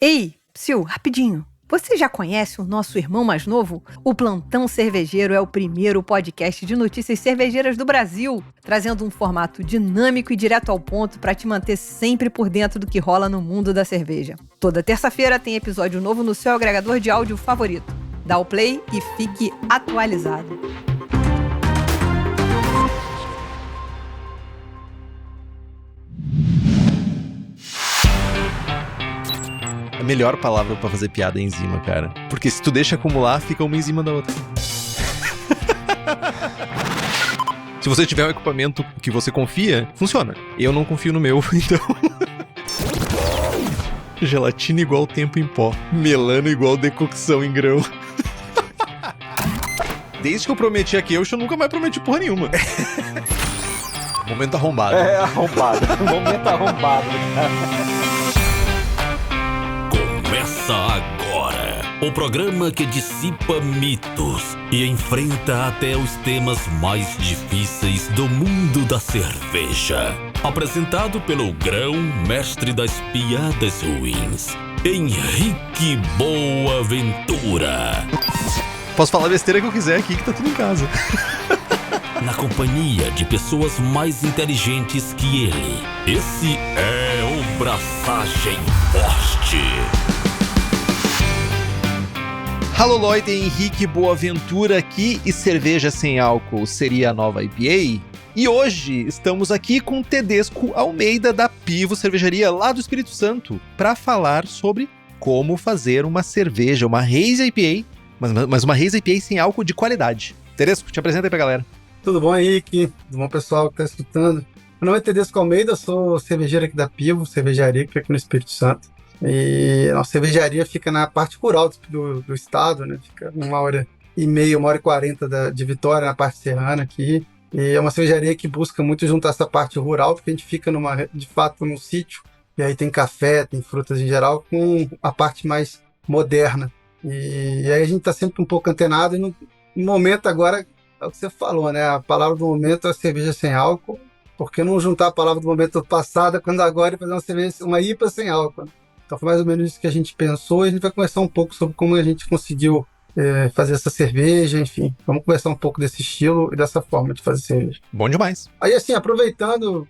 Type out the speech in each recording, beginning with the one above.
Ei, Psyu, rapidinho. Você já conhece o nosso irmão mais novo? O Plantão Cervejeiro é o primeiro podcast de notícias cervejeiras do Brasil, trazendo um formato dinâmico e direto ao ponto para te manter sempre por dentro do que rola no mundo da cerveja. Toda terça-feira tem episódio novo no seu agregador de áudio favorito. Dá o play e fique atualizado. A melhor palavra pra fazer piada é enzima, cara. Porque se tu deixa acumular, fica uma em cima da outra. Se você tiver um equipamento que você confia, funciona. Eu não confio no meu, então... Gelatina igual tempo em pó. Melano igual decocção em grão. Desde que eu prometi aqui, eu nunca mais prometi porra nenhuma. Momento arrombado. É, arrombado. Momento arrombado, cara. Começa agora o programa que dissipa mitos e enfrenta até os temas mais difíceis do mundo da cerveja. Apresentado pelo grão-mestre das piadas ruins, Henrique Boaventura. Posso falar a besteira que eu quiser aqui, que tá tudo em casa. Na companhia de pessoas mais inteligentes que ele. Esse é o Braçagem Forte. Alô, Lloyd, Henrique Boaventura aqui, e cerveja sem álcool seria a nova IPA? E hoje estamos aqui com Tedesco Almeida da Pivo Cervejaria lá do Espírito Santo para falar sobre como fazer uma cerveja, uma Hazy IPA, mas uma Hazy IPA sem álcool de qualidade. Tedesco, te apresenta aí pra galera. Tudo bom, Henrique? Tudo bom, pessoal que tá escutando? Meu nome é Tedesco Almeida, sou cervejeiro aqui da Pivo Cervejaria, que fica aqui no Espírito Santo. E a nossa cervejaria fica na parte rural do estado, né? Fica 1h30, 1h40 de Vitória, na parte serrana aqui. E é uma cervejaria que busca muito juntar essa parte rural, porque a gente fica de fato num sítio, e aí tem café, tem frutas em geral, com a parte mais moderna. E aí a gente tá sempre um pouco antenado, e no momento agora, é o que você falou, né? A palavra do momento é cerveja sem álcool. Por que não juntar a palavra do momento passada, quando agora, e fazer uma cerveja, uma IPA sem álcool? Então foi mais ou menos isso que a gente pensou, e a gente vai conversar um pouco sobre como a gente conseguiu fazer essa cerveja, enfim. Vamos conversar um pouco desse estilo e dessa forma de fazer cerveja. Bom demais. Aí assim, aproveitando,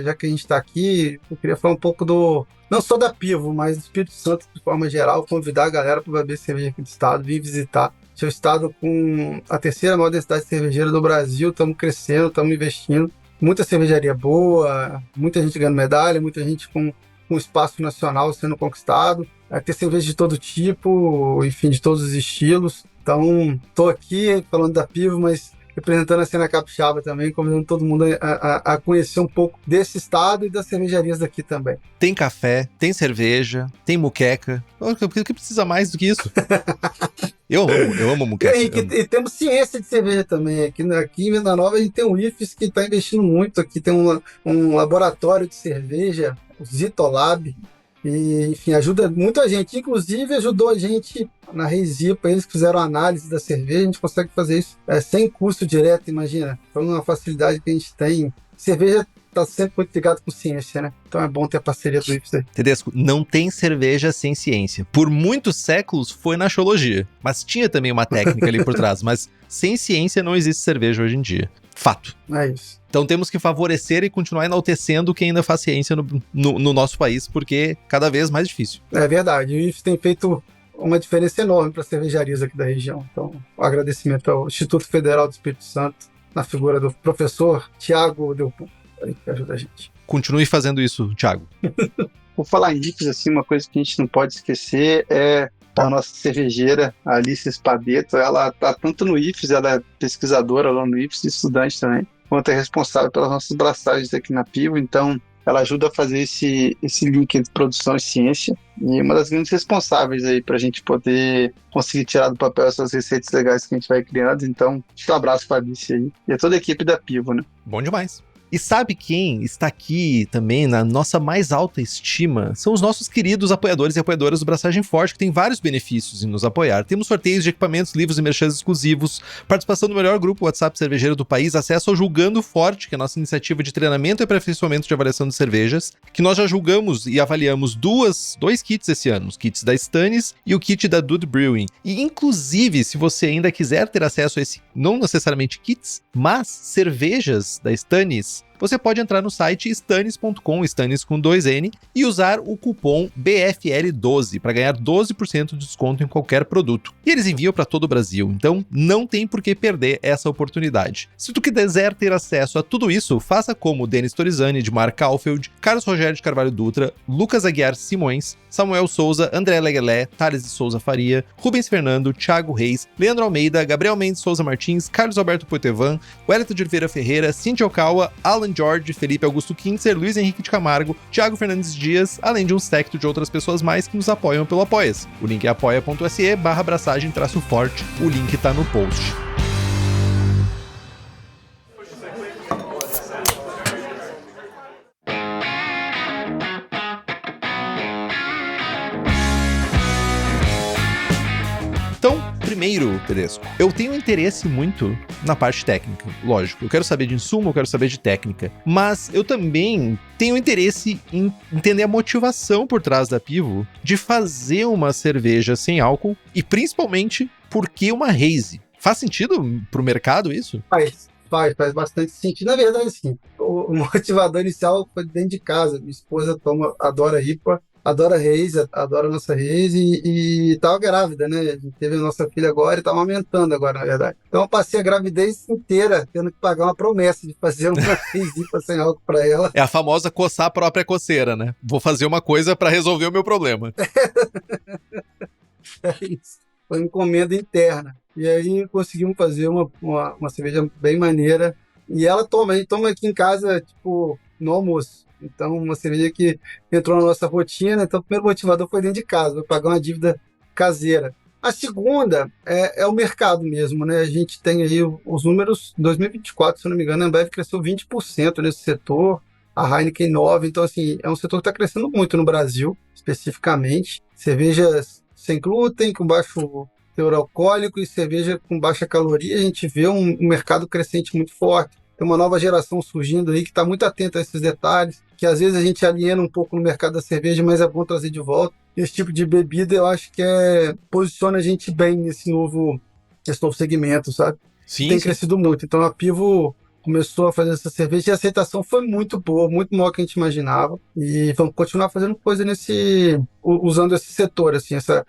já que a gente está aqui, eu queria falar um pouco não só da Pivo, mas do Espírito Santo de forma geral, convidar a galera para beber cerveja aqui do estado, vir visitar seu estado com a terceira maior densidade cervejeira do Brasil. Estamos crescendo, estamos investindo. Muita cervejaria boa, muita gente ganhando medalha, muita gente com espaço nacional sendo conquistado. Vai ter cerveja de todo tipo, enfim, de todos os estilos. Então, estou aqui falando da Pivo, mas representando a cena capixaba também, convidando todo mundo a conhecer um pouco desse estado e das cervejarias daqui também. Tem café, tem cerveja, tem muqueca. O que precisa mais do que isso? Eu amo muqueca. E temos ciência de cerveja também. Aqui em Venda Nova a gente tem o IFES, que está investindo muito. Aqui tem um laboratório de cerveja, o Zitolab, e enfim, ajuda muita gente. Inclusive ajudou a gente na Resipa, eles que fizeram a análise da cerveja. A gente consegue fazer isso sem custo direto, imagina. Foi uma facilidade que a gente tem. Cerveja está sempre muito ligado com ciência, né? Então é bom ter a parceria do IFES aí. Tedesco, não tem cerveja sem ciência. Por muitos séculos foi na xologia, mas tinha também uma técnica ali por trás. Mas sem ciência não existe cerveja hoje em dia. Fato. É isso. Então temos que favorecer e continuar enaltecendo quem ainda faz ciência no nosso país, porque é cada vez mais difícil. É verdade. O IFES tem feito uma diferença enorme para as cervejarias aqui da região. Então, um agradecimento ao Instituto Federal do Espírito Santo, na figura do professor Tiago Delpon, que ajuda a gente. Continue fazendo isso, Thiago. Por falar em IFES, assim, uma coisa que a gente não pode esquecer é a nossa cervejeira, a Alice Spadeto. Ela está tanto no IFES, ela é pesquisadora lá no IFES, estudante também, quanto é responsável pelas nossas braçagens aqui na Pivo. Então, ela ajuda a fazer esse link entre produção e ciência, e uma das grandes responsáveis aí para a gente poder conseguir tirar do papel essas receitas legais que a gente vai criando. Então, um abraço para a Alice aí e a toda a equipe da Pivo, né? Bom demais. E sabe quem está aqui também na nossa mais alta estima? São os nossos queridos apoiadores e apoiadoras do Braçagem Forte, que tem vários benefícios em nos apoiar. Temos sorteios de equipamentos, livros e merchans exclusivos, participação do melhor grupo WhatsApp cervejeiro do país, acesso ao Julgando Forte, que é a nossa iniciativa de treinamento e aperfeiçoamento de avaliação de cervejas, que nós já julgamos e avaliamos dois kits esse ano, os kits da Stannis e o kit da Dude Brewing. E inclusive, se você ainda quiser ter acesso a esse, não necessariamente kits, mas cervejas da Stannis, você pode entrar no site stannis.com, Stannis com 2N, e usar o cupom BFL12 para ganhar 12% de desconto em qualquer produto. E eles enviam para todo o Brasil, então não tem por que perder essa oportunidade. Se tu quiser ter acesso a tudo isso, faça como Denis Torizani, Edmar Kaufeld, Carlos Rogério de Carvalho Dutra, Lucas Aguiar Simões, Samuel Souza, André Leguelé, Thales de Souza Faria, Rubens Fernando, Thiago Reis, Leandro Almeida, Gabriel Mendes Souza Martins, Carlos Alberto Poitevin, Wellington de Oliveira Ferreira, Cintia Okawa, Alan George, Felipe Augusto Kintzer, Luiz Henrique de Camargo, Thiago Fernandes Dias, além de um secto de outras pessoas mais que nos apoiam pelo Apoia-se. O link é apoia.se/abraçagem-forte. O link tá no post. Então, primeiro, Tedesco, eu tenho interesse muito na parte técnica, lógico. Eu quero saber de insumo, eu quero saber de técnica. Mas eu também tenho interesse em entender a motivação por trás da Pivo de fazer uma cerveja sem álcool e, principalmente, por que uma hazy? Faz sentido pro mercado isso? Faz bastante sentido. Na verdade, assim, o motivador inicial foi dentro de casa. Minha esposa adora IPA, adora Reis, adora a nossa Reis e tava grávida, né? A gente teve a nossa filha agora e tá amamentando agora, na verdade. Então eu passei a gravidez inteira tendo que pagar uma promessa de fazer uma Reis IPA sem álcool pra ela. É a famosa coçar a própria coceira, né? Vou fazer uma coisa pra resolver o meu problema. É isso. Foi uma encomenda interna. E aí conseguimos fazer uma cerveja bem maneira. E ela a gente toma aqui em casa, tipo, no almoço. Então, uma cerveja que entrou na nossa rotina. Então, o primeiro motivador foi dentro de casa, foi pagar uma dívida caseira. A segunda é o mercado mesmo, né? A gente tem aí os números, em 2024, se eu não me engano, a Ambev cresceu 20% nesse setor, a Heineken 9%. Então, assim, é um setor que está crescendo muito no Brasil, especificamente. Cervejas sem glúten, com baixo teor alcoólico e cerveja com baixa caloria. A gente vê um mercado crescente muito forte. Tem uma nova geração surgindo aí que está muito atenta a esses detalhes, que às vezes a gente aliena um pouco no mercado da cerveja, mas é bom trazer de volta. Esse tipo de bebida eu acho que posiciona a gente bem nesse novo segmento, sabe? Sim, tem crescido muito. Então a Pivo começou a fazer essa cerveja e a aceitação foi muito boa, muito maior que a gente imaginava. E vamos continuar fazendo coisa usando esse setor, assim, essa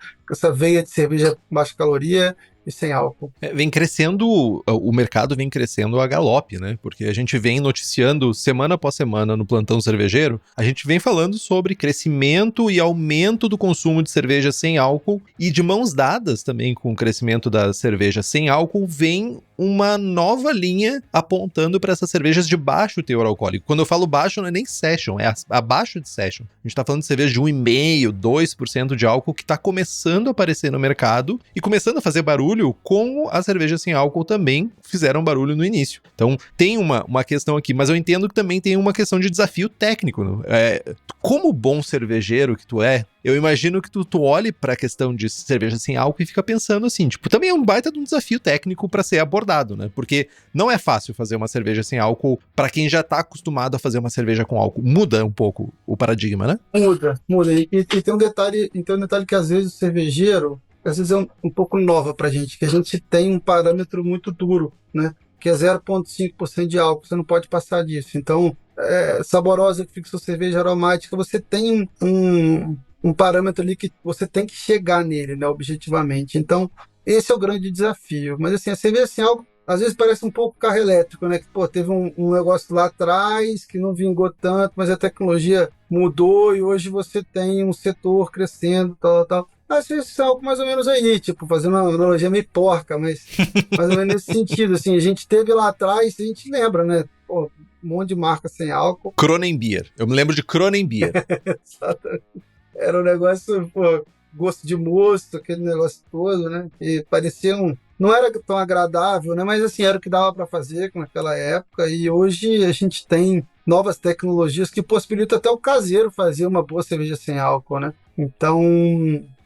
veia de cerveja baixa caloria e sem álcool. Vem crescendo, o mercado vem crescendo a galope, né? Porque a gente vem noticiando semana após semana no Plantão Cervejeiro, a gente vem falando sobre crescimento e aumento do consumo de cerveja sem álcool e de mãos dadas também com o crescimento da cerveja sem álcool, vem uma nova linha apontando para essas cervejas de baixo teor alcoólico. Quando eu falo baixo, não é nem session, é abaixo de session. A gente tá falando de cerveja de 1,5%, 2% de álcool que tá começando a aparecer no mercado e começando a fazer barulho como as cervejas sem álcool também fizeram barulho no início. Então tem uma questão aqui, mas eu entendo que também tem uma questão de desafio técnico. Né? Como bom cervejeiro que tu é, eu imagino que tu olhe pra questão de cerveja sem álcool e fica pensando assim, tipo, também é um baita de um desafio técnico pra ser abordado, né? Porque não é fácil fazer uma cerveja sem álcool pra quem já tá acostumado a fazer uma cerveja com álcool. Muda um pouco o paradigma, né? Muda. E tem um detalhe que às vezes o cervejeiro, às vezes é um pouco nova pra gente, que a gente tem um parâmetro muito duro, né? Que é 0,5% de álcool, você não pode passar disso. Então, saborosa que fica sua cerveja aromática, você tem um parâmetro ali que você tem que chegar nele, né, objetivamente. Então, esse é o grande desafio. Mas assim, a cerveja sem álcool, às vezes parece um pouco carro elétrico, né? Que, teve um negócio lá atrás que não vingou tanto, mas a tecnologia mudou e hoje você tem um setor crescendo, tal. Às vezes é algo mais ou menos aí, tipo, fazendo uma analogia meio porca, mas mais ou menos nesse sentido, assim, a gente teve lá atrás, a gente lembra, né? Um monte de marca sem álcool. Kronenbier. Eu me lembro de Kronenbier. Exatamente. Era um negócio, gosto de mosto, aquele negócio todo, né? E parecia não era tão agradável, né? Mas assim, era o que dava para fazer naquela época. E hoje a gente tem novas tecnologias que possibilitam até o caseiro fazer uma boa cerveja sem álcool, né? Então,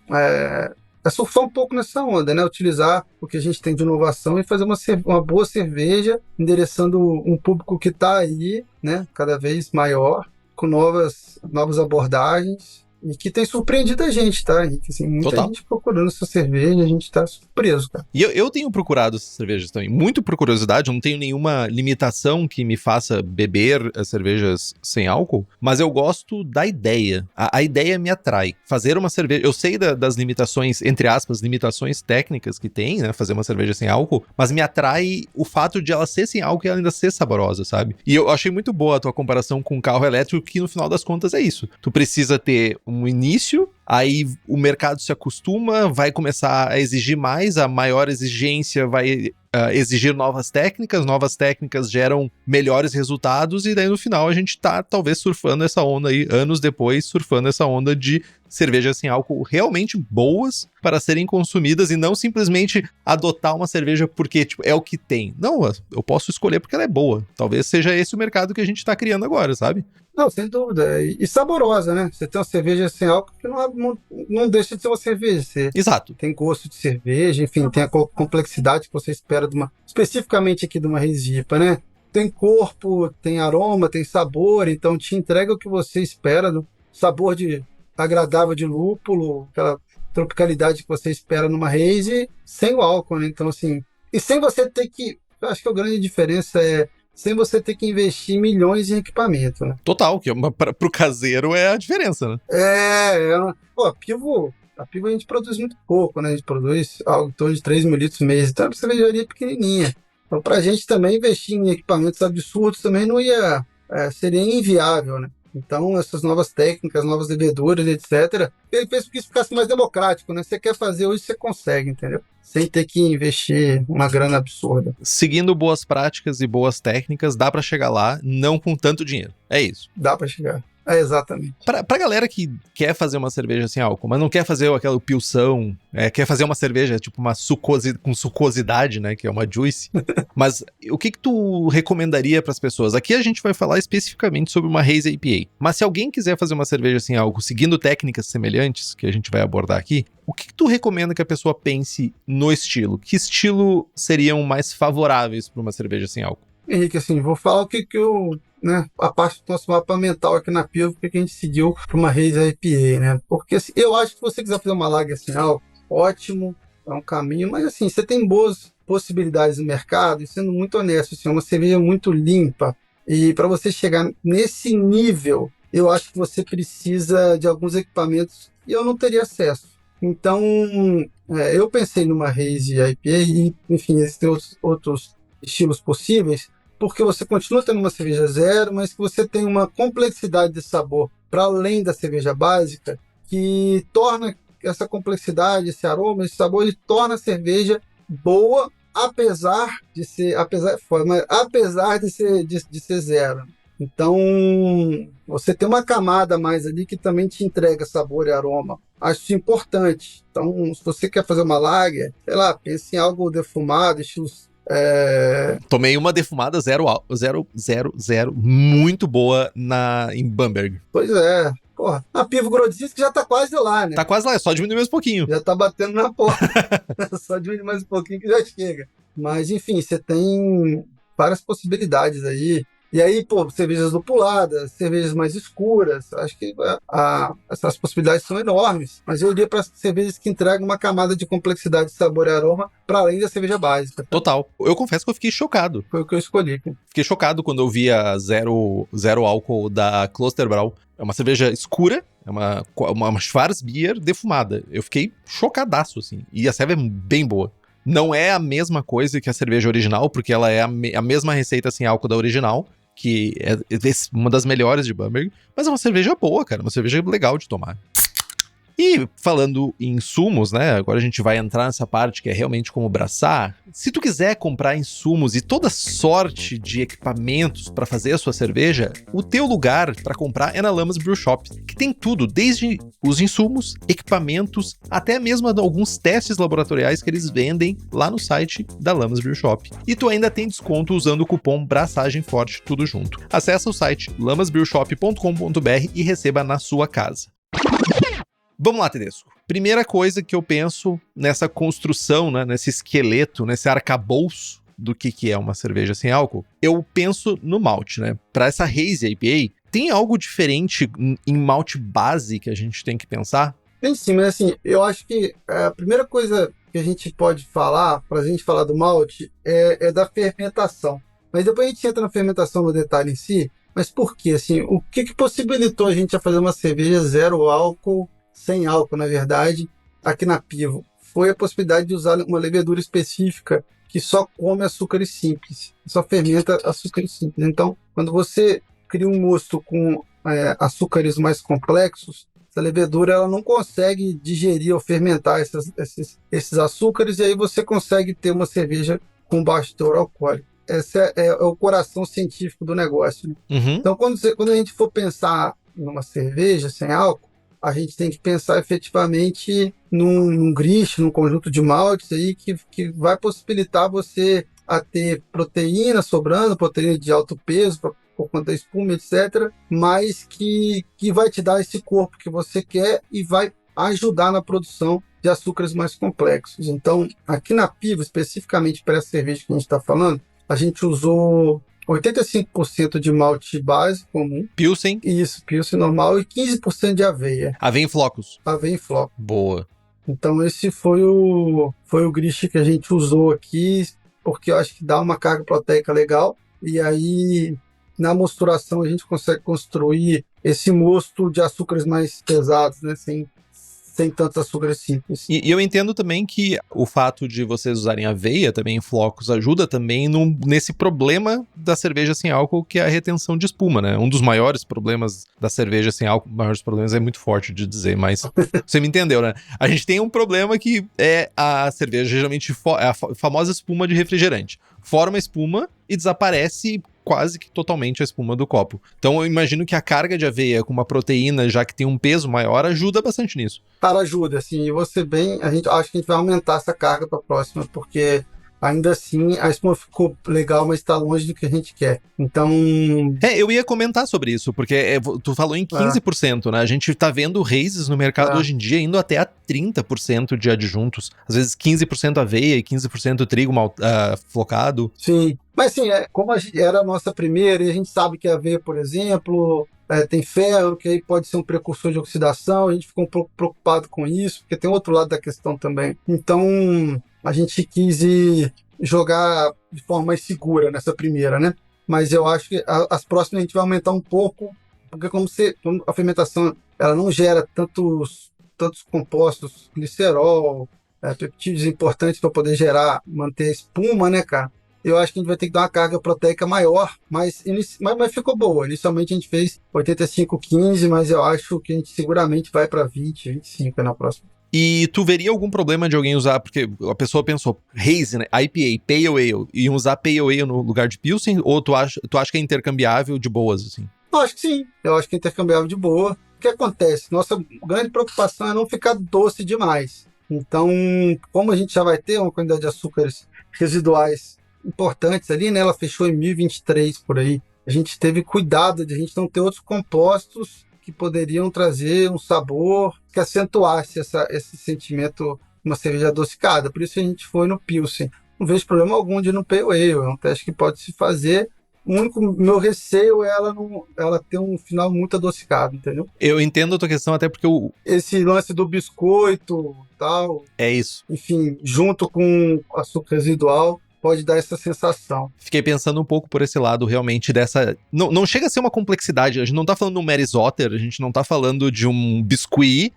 é surfar um pouco nessa onda, né? Utilizar o que a gente tem de inovação e fazer uma boa cerveja, endereçando um público que está aí, né? Cada vez maior, com novas abordagens. E que tem surpreendido a gente, tá, Henrique? Assim, muita gente procurando essa cerveja, a gente tá surpreso, cara. E eu tenho procurado essas cervejas também, muito por curiosidade, eu não tenho nenhuma limitação que me faça beber as cervejas sem álcool, mas eu gosto da ideia. A ideia me atrai. Fazer uma cerveja, eu sei das limitações, entre aspas, limitações técnicas que tem, né, fazer uma cerveja sem álcool, mas me atrai o fato de ela ser sem álcool e ela ainda ser saborosa, sabe? E eu achei muito boa a tua comparação com o carro elétrico, que no final das contas é isso. Tu precisa ter um início, aí o mercado se acostuma, vai começar a exigir mais, a maior exigência vai exigir novas técnicas geram melhores resultados, e daí no final a gente tá talvez surfando essa onda aí, anos depois, surfando essa onda de cervejas sem álcool realmente boas para serem consumidas e não simplesmente adotar uma cerveja porque tipo, é o que tem. Não, eu posso escolher porque ela é boa. Talvez seja esse o mercado que a gente tá criando agora, sabe? Não, sem dúvida. E saborosa, né? Você tem uma cerveja sem álcool que não deixa de ser uma cerveja. Você Exato. Tem gosto de cerveja, enfim, tem a complexidade que você espera especificamente aqui de uma Hazy IPA, né? Tem corpo, tem aroma, tem sabor, então te entrega o que você espera, do sabor agradável de lúpulo, aquela tropicalidade que você espera numa Hazy, sem o álcool, né? Então, assim, e sem você ter que... Eu acho que a grande diferença é sem você ter que investir milhões em equipamento, né? Total, que pro caseiro é a diferença, né? Pô, a Pivo a gente produz muito pouco, né? A gente produz algo em torno de 3 mil litros mês, então é uma cervejaria pequenininha. Então, pra gente também investir em equipamentos absurdos também não seria inviável, né? Então, essas novas técnicas, novas leveduras, etc., ele fez com que isso ficasse mais democrático, né? Você quer fazer hoje, você consegue, entendeu? Sem ter que investir uma grana absurda. Seguindo boas práticas e boas técnicas, dá pra chegar lá, não com tanto dinheiro. É isso. Dá pra chegar. Exatamente. Pra galera que quer fazer uma cerveja sem álcool, mas não quer fazer aquela pilsão, quer fazer uma cerveja tipo uma com sucosidade, né, que é uma juice, mas o que tu recomendaria pras pessoas? Aqui a gente vai falar especificamente sobre uma Hazy IPA, mas se alguém quiser fazer uma cerveja sem álcool seguindo técnicas semelhantes, que a gente vai abordar aqui, o que tu recomenda que a pessoa pense no estilo? Que estilo seriam mais favoráveis para uma cerveja sem álcool? Henrique, assim, vou falar o que eu... Né, a parte do nosso mapa mental aqui na Pivo, porque a gente seguiu para uma Hazy IPA, né? Porque assim, eu acho que se você quiser fazer uma lager assim, ótimo, é um caminho, mas assim, você tem boas possibilidades no mercado, e sendo muito honesto, assim, é uma cerveja muito limpa, e para você chegar nesse nível, eu acho que você precisa de alguns equipamentos e eu não teria acesso. Então, eu pensei numa Hazy IPA e, enfim, existem outros estilos possíveis, porque você continua tendo uma cerveja zero, mas que você tem uma complexidade de sabor para além da cerveja básica, que torna essa complexidade, esse aroma, esse sabor, ele torna a cerveja boa, apesar de ser zero. Então, você tem uma camada a mais ali que também te entrega sabor e aroma. Acho isso importante. Então, se você quer fazer uma lager, sei lá, pense em algo defumado, estilos... Tomei uma defumada 000, muito boa em Bamberg. Pois é. Porra, a Pivo Grodzisk já tá quase lá, né? Tá quase lá, é só diminuir mais um pouquinho. Já tá batendo na porta. Só diminuir mais um pouquinho que já chega. Mas, enfim, você tem várias possibilidades aí. E aí, cervejas lupuladas, cervejas mais escuras, acho que essas possibilidades são enormes. Mas eu iria para cervejas que entregam uma camada de complexidade, sabor e aroma para além da cerveja básica. Total. Eu confesso que eu fiquei chocado. Foi o que eu escolhi. Fiquei chocado quando eu vi a zero álcool da Klosterbrau. É uma cerveja escura, é uma Schwarzbier defumada. Eu fiquei chocadaço, assim. E a cerveja é bem boa. Não é a mesma coisa que a cerveja original, porque ela é a mesma receita sem álcool da original, que é uma das melhores de Bamberg, mas é uma cerveja boa, cara, uma cerveja legal de tomar. E falando em insumos, né? Agora a gente vai entrar nessa parte que é realmente como braçar. Se tu quiser comprar insumos e toda sorte de equipamentos para fazer a sua cerveja, o teu lugar para comprar é na Lamas Brew Shop, que tem tudo, desde os insumos, equipamentos, até mesmo alguns testes laboratoriais que eles vendem lá no site da Lamas Brew Shop. E tu ainda tem desconto usando o cupom Braçagem Forte, tudo junto. Acesse o site lamasbrewshop.com.br e receba na sua casa. Vamos lá, Tedesco. Primeira coisa que eu penso nessa construção, né, nesse esqueleto, nesse arcabouço do que é uma cerveja sem álcool, eu penso no malte, né? Para essa Hazy IPA, tem algo diferente em malte base que a gente tem que pensar? Tem sim, mas assim, eu acho que a primeira coisa que a gente pode falar, para a gente falar do malte, é da fermentação. Mas depois a gente entra na fermentação no detalhe em si, mas por quê? Assim, o que possibilitou a gente a fazer uma cerveja zero álcool, sem álcool, na verdade, aqui na Pivo? Foi a possibilidade de usar uma levedura específica que só come açúcares simples, só fermenta açúcares simples. Então, quando você cria um mosto com açúcares mais complexos, essa levedura ela não consegue digerir ou fermentar esses açúcares, e aí você consegue ter uma cerveja com baixo teor alcoólico. Esse é o coração científico do negócio, né? Uhum. Então, quando a gente for pensar numa cerveja sem álcool, a gente tem que pensar efetivamente num grist, num conjunto de maltes aí que vai possibilitar você a ter proteína sobrando, proteína de alto peso, por conta da espuma, etc., mas que vai te dar esse corpo que você quer e vai ajudar na produção de açúcares mais complexos. Então, aqui na Pivo, especificamente para essa cerveja que a gente está falando, a gente usou 85% de malte base comum. Pilsen. Isso, Pilsen normal, e 15% de aveia. Aveia em flocos. Aveia em flocos. Boa. Então esse foi o grist que a gente usou aqui, porque eu acho que dá uma carga proteica legal. E aí, na mosturação, a gente consegue construir esse mosto de açúcares mais pesados, né? Sem tantos açúcares simples. E eu entendo também que o fato de vocês usarem aveia também em flocos ajuda também nesse problema da cerveja sem álcool, que é a retenção de espuma, né? Um dos maiores problemas da cerveja sem álcool, maiores problemas é muito forte de dizer, mas você me entendeu, né? A gente tem um problema que é a cerveja, geralmente a famosa espuma de refrigerante. Forma espuma e desaparece quase que totalmente a espuma do copo. Então eu imagino que a carga de aveia com uma proteína, já que tem um peso maior, ajuda bastante nisso. Cara, ajuda, assim, e você bem, acho que a gente vai aumentar essa carga para a próxima, porque ainda assim a espuma ficou legal, mas está longe do que a gente quer. Então... eu ia comentar sobre isso, porque tu falou em 15%, né? A gente tá vendo raízes no mercado hoje em dia indo até a 30% de adjuntos. Às vezes 15% aveia e 15% trigo flocado. Sim, mas assim, como era a nossa primeira, e a gente sabe que a aveia, por exemplo, tem ferro, que aí pode ser um precursor de oxidação, a gente ficou um pouco preocupado com isso, porque tem outro lado da questão também. Então, a gente quis jogar de forma mais segura nessa primeira, né? Mas eu acho que as próximas a gente vai aumentar um pouco, porque como a fermentação ela não gera tantos compostos, glicerol, peptídeos importantes para poder manter a espuma, né, cara? Eu acho que a gente vai ter que dar uma carga proteica maior, mas ficou boa. Inicialmente a gente fez 85-15, mas eu acho que a gente seguramente vai para 20-25 na próxima. E tu veria algum problema de alguém usar, porque a pessoa pensou, Hazy, né, IPA, Pale Ale, e usar Pale Ale no lugar de Pilsen, ou tu acha que é intercambiável de boas, assim? Eu acho que sim, eu acho que é intercambiável de boa. O que acontece? Nossa grande preocupação é não ficar doce demais. Então, como a gente já vai ter uma quantidade de açúcares residuais importantes ali, né? Ela fechou em 1023 por aí. A gente teve cuidado de a gente não ter outros compostos que poderiam trazer um sabor que acentuasse esse sentimento de uma cerveja adocicada. Por isso a gente foi no Pilsen. Não vejo problema algum de ir no Pale Ale. É um teste que pode se fazer. O único meu receio é ela ter um final muito adocicado, entendeu? Eu entendo a tua questão, até porque esse lance do biscoito e tal... É isso. Enfim, junto com açúcar residual, pode dar essa sensação. Fiquei pensando um pouco por esse lado, realmente, dessa... Não chega a ser uma complexidade, a gente não tá falando de um Mary Zotter, a gente não tá falando de um biscuit,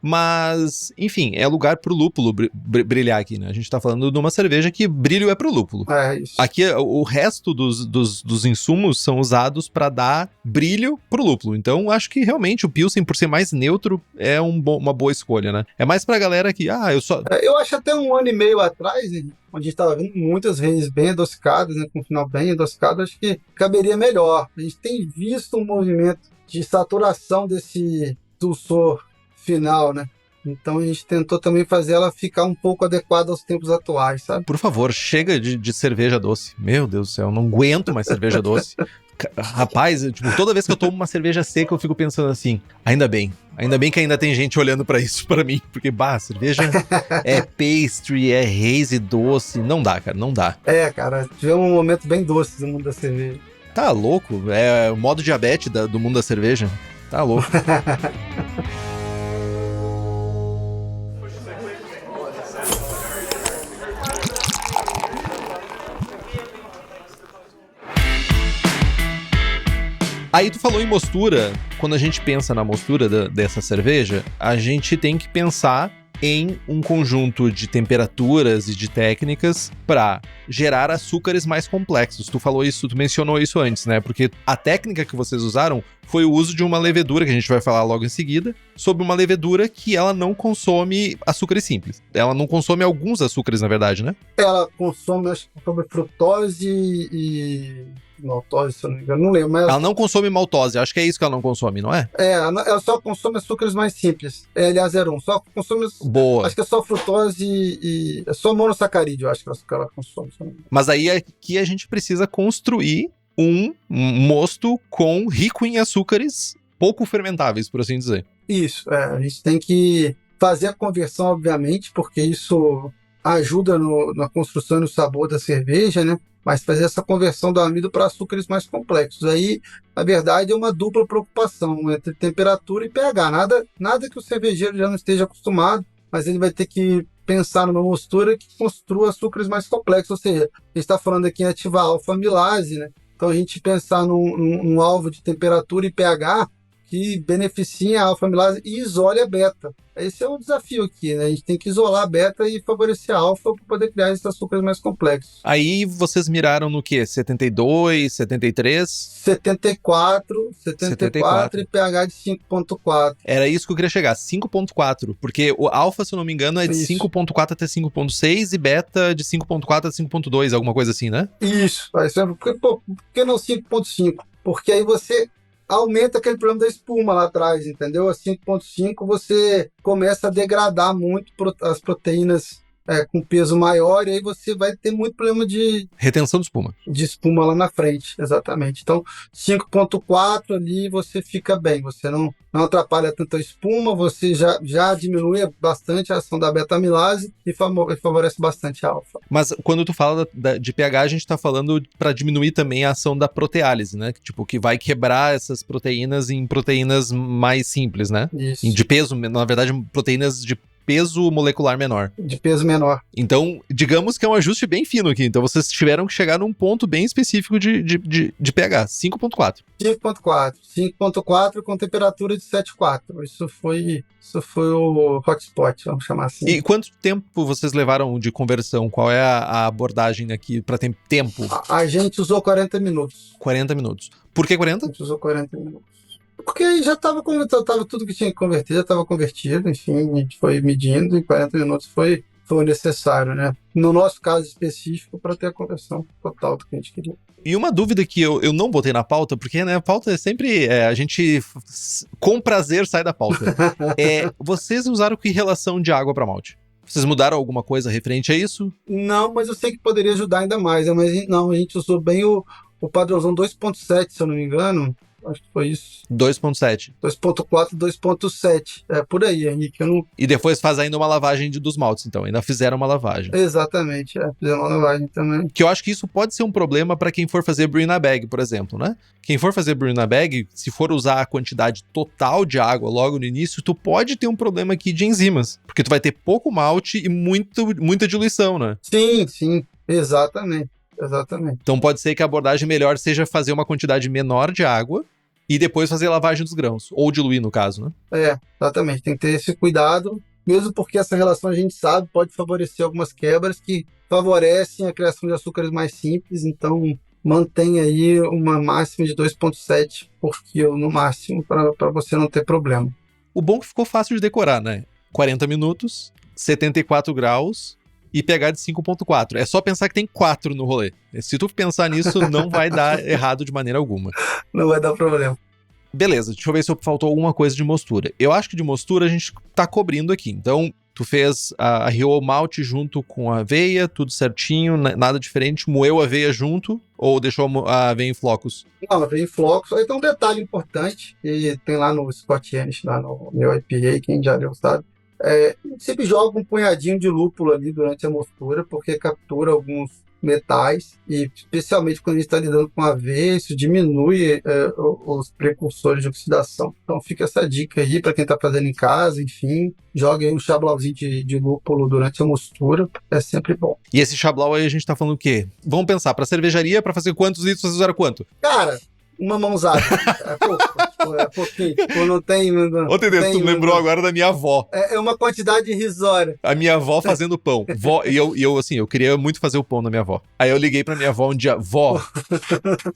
Mas, enfim, é lugar pro lúpulo brilhar aqui, né? A gente tá falando de uma cerveja que brilho é pro lúpulo. Isso. Aqui, o resto dos insumos são usados pra dar brilho pro lúpulo. Então, acho que realmente o Pilsen, por ser mais neutro, é uma boa escolha, né? É mais pra galera que, eu só... Eu acho até 1 ano e meio atrás, onde a gente estava vendo muitas raízes bem adocicadas, né, com o final bem adocicado, acho que caberia melhor. A gente tem visto um movimento de saturação desse dulçor final, né? Então a gente tentou também fazer ela ficar um pouco adequada aos tempos atuais, sabe? Por favor, chega de cerveja doce. Meu Deus do céu, eu não aguento mais cerveja doce. Rapaz, toda vez que eu tomo uma cerveja seca, eu fico pensando assim, ainda bem que ainda tem gente olhando pra isso pra mim, porque, cerveja é pastry, é hazy doce, não dá, cara, não dá. Cara, tivemos um momento bem doce no mundo da cerveja. Tá louco, é o modo diabetes do mundo da cerveja, tá louco. Aí tu falou em mostura. Quando a gente pensa na mostura dessa cerveja, a gente tem que pensar em um conjunto de temperaturas e de técnicas para gerar açúcares mais complexos. Tu mencionou isso antes, né? Porque a técnica que vocês usaram foi o uso de uma levedura, que a gente vai falar logo em seguida, sobre uma levedura que ela não consome açúcares simples. Ela não consome alguns açúcares, na verdade, né? Ela consome, acho que frutose e maltose, se eu não me engano, não lembro. Mas ela não consome maltose, acho que é isso que ela não consome, não é? Ela só consome açúcares mais simples. LA01, só consome... Boa. Acho que é só frutose e é só monossacarídeo, eu acho que ela consome. Mas aí aqui a gente precisa construir um mosto rico em açúcares pouco fermentáveis, por assim dizer. Isso, a gente tem que fazer a conversão, obviamente, porque isso ajuda na construção e no sabor da cerveja, né? Mas fazer essa conversão do amido para açúcares mais complexos. Aí, na verdade, é uma dupla preocupação entre temperatura e pH. Nada que o cervejeiro já não esteja acostumado, mas ele vai ter que pensar numa mostura que construa açúcares mais complexos. Ou seja, a gente está falando aqui em ativar a alfa-amilase, né? Então, a gente pensar num alvo de temperatura e pH que beneficie a alfa-amilase e isole a beta. Esse é o desafio aqui, né? A gente tem que isolar a beta e favorecer a alfa para poder criar esses açúcares mais complexos. Aí vocês miraram no quê? 72, 73? 74 e pH de 5.4. Era isso que eu queria chegar, 5.4, porque o alfa, se eu não me engano, é de 5.4 até 5.6 e beta de 5.4 a 5.2, alguma coisa assim, né? Isso. Por que não 5.5? Porque aí você aumenta aquele problema da espuma lá atrás, entendeu? A 5.5 você começa a degradar muito as proteínas com peso maior, e aí você vai ter muito problema de... retenção de espuma. De espuma lá na frente, exatamente. Então, 5.4 ali você fica bem, você não atrapalha tanto a espuma, você já diminui bastante a ação da beta-amilase e favorece bastante a alfa. Mas quando tu fala de pH, a gente tá falando para diminuir também a ação da proteálise, né? Que vai quebrar essas proteínas em proteínas mais simples, né? Isso. De peso, na verdade, proteínas de peso molecular menor. De peso menor. Então, digamos que é um ajuste bem fino aqui. Então, vocês tiveram que chegar num ponto bem específico de pH, 5.4. 5.4 com temperatura de 7.4. Isso foi o hotspot, vamos chamar assim. E quanto tempo vocês levaram de conversão? Qual é a abordagem aqui para tempo? A gente usou 40 minutos. 40 minutos. Por que 40? A gente usou 40 minutos. Porque aí já estava tudo que tinha que converter, já estava convertido, enfim, a gente foi medindo e 40 minutos foi o necessário, né? No nosso caso específico, para ter a conversão total do que a gente queria. E uma dúvida que eu não botei na pauta, porque né, a pauta é sempre... a gente, com prazer, sai da pauta. Vocês usaram que relação de água para malte? Vocês mudaram alguma coisa referente a isso? Não, mas eu sei que poderia ajudar ainda mais. Mas não, a gente usou bem o padrãozão 2.7, se eu não me engano. Acho que foi isso. 2.7. 2.4, 2.7. É por aí, Henrique. E depois faz ainda uma lavagem dos maltes, então. Ainda fizeram uma lavagem. Exatamente, fizeram uma lavagem também. Que eu acho que isso pode ser um problema para quem for fazer brew na bag, por exemplo, né? Quem for fazer brew na bag, se for usar a quantidade total de água logo no início, tu pode ter um problema aqui de enzimas. Porque tu vai ter pouco malte e muita diluição, né? Sim. Exatamente. Então pode ser que a abordagem melhor seja fazer uma quantidade menor de água e depois fazer a lavagem dos grãos, ou diluir no caso, né? Exatamente, tem que ter esse cuidado, mesmo porque essa relação a gente sabe pode favorecer algumas quebras que favorecem a criação de açúcares mais simples, então mantém aí uma máxima de 2,7 por quilo no máximo para você não ter problema. O bom é que ficou fácil de decorar, né? 40 minutos, 74 graus e pH de 5,4. É só pensar que tem 4 no rolê. Se tu pensar nisso, não vai dar errado de maneira alguma. Não vai dar problema. Beleza, deixa eu ver se faltou alguma coisa de mostura. Eu acho que de mostura a gente tá cobrindo aqui. Então, tu fez a Rio Malte junto com a aveia, tudo certinho, nada diferente. Moeu a aveia junto ou deixou a aveia em flocos? Não, aveia em flocos. Aí tem um detalhe importante, que tem lá no Scott Ennis, lá no meu IPA, quem já leu sabe. Sempre joga um punhadinho de lúpulo ali durante a mostura, porque captura alguns metais, e especialmente quando a gente está lidando com aveia, isso diminui os precursores de oxidação. Então fica essa dica aí para quem está fazendo em casa, enfim, jogue aí um chablauzinho de lúpulo durante a mostura, é sempre bom. E esse chablau aí a gente tá falando o quê? Vamos pensar, para cervejaria, para fazer quantos litros vocês usaram quanto? Cara, uma mãozada. É pouco. É pouquinho. Tipo, não tem. Ô, Tedesco, tu lembrou agora da minha avó. É uma quantidade irrisória. A minha avó fazendo pão. E eu queria muito fazer o pão da minha avó. Aí eu liguei pra minha avó um dia: vó,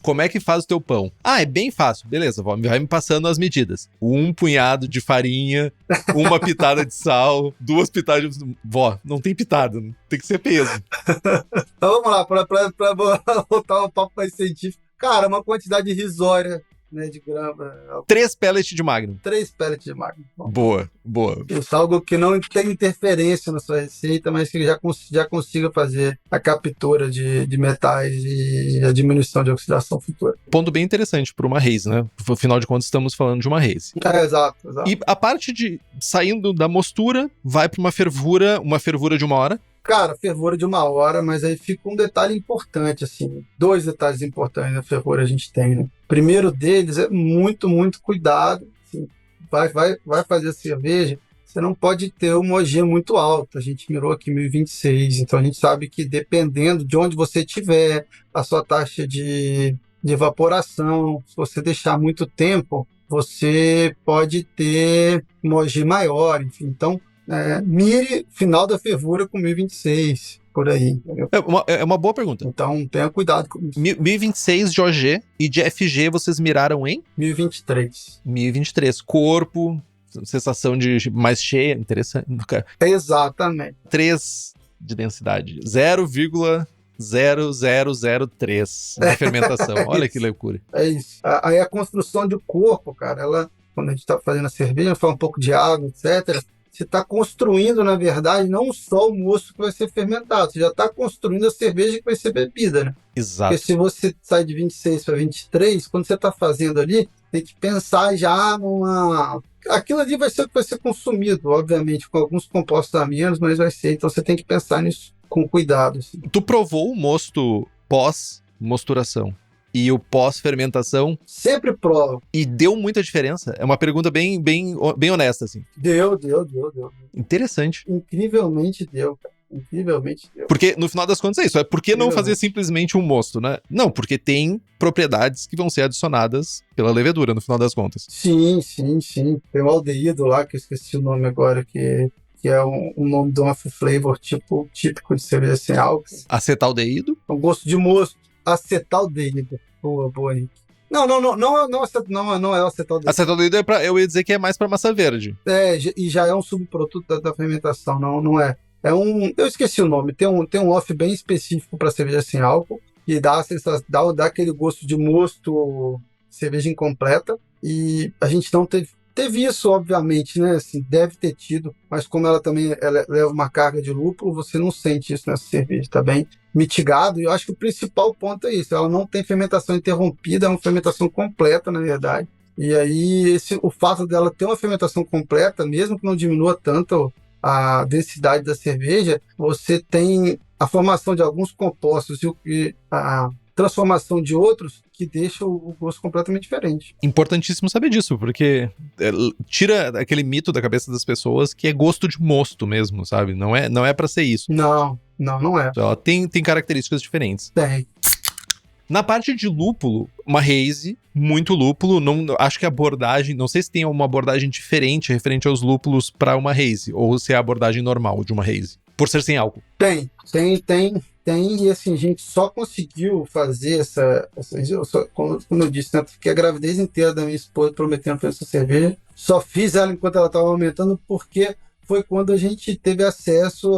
como é que faz o teu pão? Ah, é bem fácil. Beleza, vó, vai me passando as medidas. 1 punhado de farinha, 1 pitada de sal, 2 pitadas de... Vó, não tem pitada, tem que ser peso. Então vamos lá, pra voltar um papo mais científico. Cara, uma quantidade irrisória, né, de grama. 3 pellets de Magnum. 3 pellets de Magnum. Boa. Isso, algo que não tem interferência na sua receita, mas que já consiga fazer a captura de metais e a diminuição de oxidação futura. Ponto bem interessante para uma haze, né? Afinal de contas, estamos falando de uma haze. Exato. E a parte de saindo da mostura, vai para uma fervura de 1 hora. Cara, fervura de 1 hora, mas aí fica um detalhe importante, assim. 2 detalhes importantes da fervura a gente tem, né? O primeiro deles é muito, muito cuidado. Assim, vai fazer a cerveja, você não pode ter uma OG muito alta. A gente mirou aqui 1026, então a gente sabe que dependendo de onde você estiver, a sua taxa de evaporação, se você deixar muito tempo, você pode ter uma OG maior, enfim. Então, mire final da fervura com 1026, por aí, entendeu? É uma boa pergunta. Então, tenha cuidado com isso. 1026 de OG e de FG vocês miraram em? 1023. 1023. Corpo, sensação de mais cheia, interessante. Exatamente. 3 de densidade. 0,0003 de fermentação. Olha que loucura. É isso. Aí a construção do corpo, cara, quando a gente está fazendo a cerveja, fala um pouco de água, etc., você está construindo, na verdade, não só o mosto que vai ser fermentado, você já está construindo a cerveja que vai ser bebida, né? Exato. Porque se você sai de 26 para 23, quando você está fazendo ali, tem que pensar já numa... Aquilo ali vai ser o que vai ser consumido, obviamente, com alguns compostos a menos, mas vai ser. Então você tem que pensar nisso com cuidado. Assim. Tu provou o mosto pós-mosturação e o pós-fermentação? Sempre provo. E deu muita diferença? É uma pergunta bem honesta, assim. Deu. Interessante. Incrivelmente deu, cara. Incrivelmente deu. Porque, no final das contas, é isso. Por que não fazer simplesmente um mosto, né? Não, porque tem propriedades que vão ser adicionadas pela levedura, no final das contas. Sim. Tem um aldeído lá, que eu esqueci o nome agora, que é um nome de um off-flavor típico de cerveja sem álcool. Acetaldeído? É um gosto de mosto. Acetaldeído. Boa, Nick. Não é o acetaldeído. Acetaldeído eu ia dizer que é mais pra massa verde. E já é um subproduto da fermentação, não é. Eu esqueci o nome, tem um off bem específico para cerveja sem álcool, que dá aquele gosto de mosto, cerveja incompleta, e a gente não teve isso, obviamente, né, assim, deve ter tido, mas como ela leva uma carga de lúpulo, você não sente isso nessa cerveja, tá bem mitigado, e eu acho que o principal ponto é isso, ela não tem fermentação interrompida, é uma fermentação completa, na verdade, e aí o fato dela ter uma fermentação completa, mesmo que não diminua tanto a densidade da cerveja, você tem a formação de alguns compostos e a transformação de outros que deixa o gosto completamente diferente. Importantíssimo saber disso, porque tira aquele mito da cabeça das pessoas que é gosto de mosto mesmo, sabe? Não é pra ser isso. Não é. Ela tem características diferentes. Tem. Na parte de lúpulo, uma haze, muito lúpulo, não, acho que a abordagem, não sei se tem uma abordagem diferente referente aos lúpulos para uma haze, ou se é a abordagem normal de uma haze, por ser sem álcool. Tem, e assim, a gente só conseguiu fazer como eu disse, né, fiquei a gravidez inteira da minha esposa prometendo para essa cerveja, só fiz ela enquanto ela estava aumentando, porque foi quando a gente teve acesso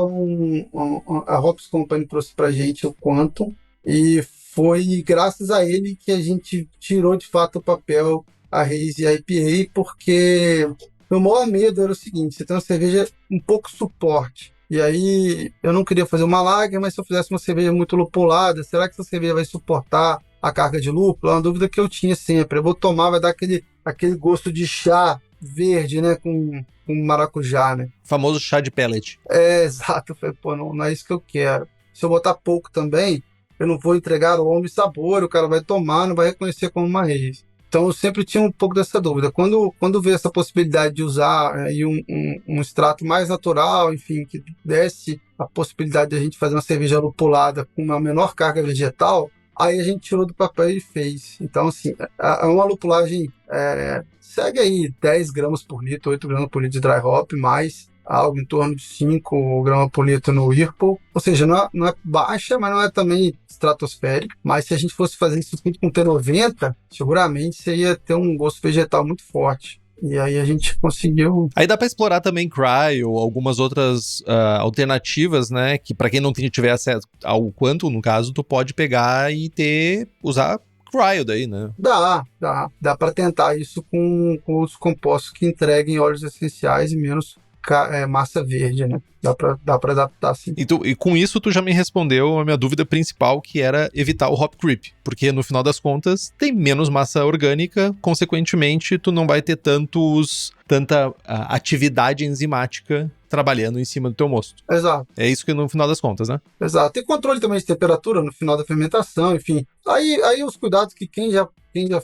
a Hops Company trouxe pra gente o Quantum, e foi graças a ele que a gente tirou de fato o papel a Hazy IPA, porque o maior medo era o seguinte: você tem uma cerveja um pouco suporte, e aí eu não queria fazer uma lager, mas se eu fizesse uma cerveja muito lupulada, será que essa cerveja vai suportar a carga de lúpulo? É uma dúvida que eu tinha sempre. Eu vou tomar, vai dar aquele gosto de chá verde, né, com maracujá, né? Famoso chá de pellet. Exato. Eu falei, pô, não é isso que eu quero. Se eu botar pouco também, eu não vou entregar aroma e sabor, o cara vai tomar, não vai reconhecer como uma haze. Então eu sempre tinha um pouco dessa dúvida. Quando veio essa possibilidade de usar aí um extrato mais natural, enfim, que desse a possibilidade de a gente fazer uma cerveja lupulada com uma menor carga vegetal, aí a gente tirou do papel e fez. Então, assim, é uma lupulagem, segue aí 10 gramas por litro, 8 gramas por litro de dry hop, mais algo em torno de 5 gramas por litro no Whirlpool. Ou seja, não é baixa, mas não é também estratosférica. Mas se a gente fosse fazer isso tudo com T90, seguramente você ia ter um gosto vegetal muito forte. E aí a gente conseguiu... Aí dá pra explorar também Cry ou algumas outras alternativas, né? Que pra quem não tiver acesso ao Quantum, no caso, tu pode pegar e usar Cryo daí, né? Dá pra tentar isso com os compostos que entreguem óleos essenciais e menos massa verde, né? Dá pra adaptar, sim. E com isso tu já me respondeu a minha dúvida principal, que era evitar o hop creep, porque no final das contas tem menos massa orgânica, consequentemente tu não vai ter tanta atividade enzimática trabalhando em cima do teu mosto. Exato. É isso que no final das contas, né? Exato. Tem controle também de temperatura no final da fermentação, enfim. Aí os cuidados que quem já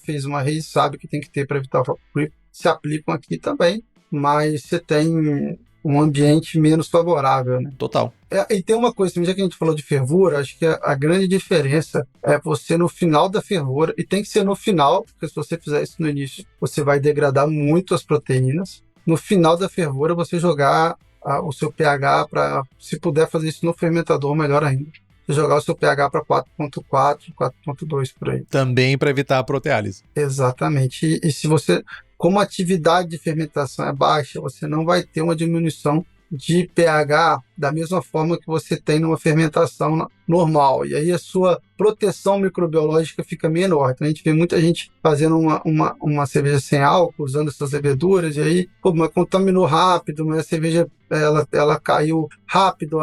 fez uma haze sabe que tem que ter para evitar o hop creep se aplicam aqui também, mas você tem um ambiente menos favorável, né? Total. E tem uma coisa, já que a gente falou de fervura, acho que a grande diferença é você no final da fervura, e tem que ser no final, porque se você fizer isso no início, você vai degradar muito as proteínas. No final da fervura, você jogar o seu pH para, se puder fazer isso no fermentador, melhor ainda. Você jogar o seu pH para 4.4, 4.2 por aí. Também para evitar a proteálise. Exatamente. E se você... Como a atividade de fermentação é baixa, você não vai ter uma diminuição de pH da mesma forma que você tem numa fermentação normal. E aí a sua proteção microbiológica fica menor. Então a gente vê muita gente fazendo uma cerveja sem álcool, usando essas leveduras, e aí mas contaminou rápido, mas a cerveja ela caiu rápido,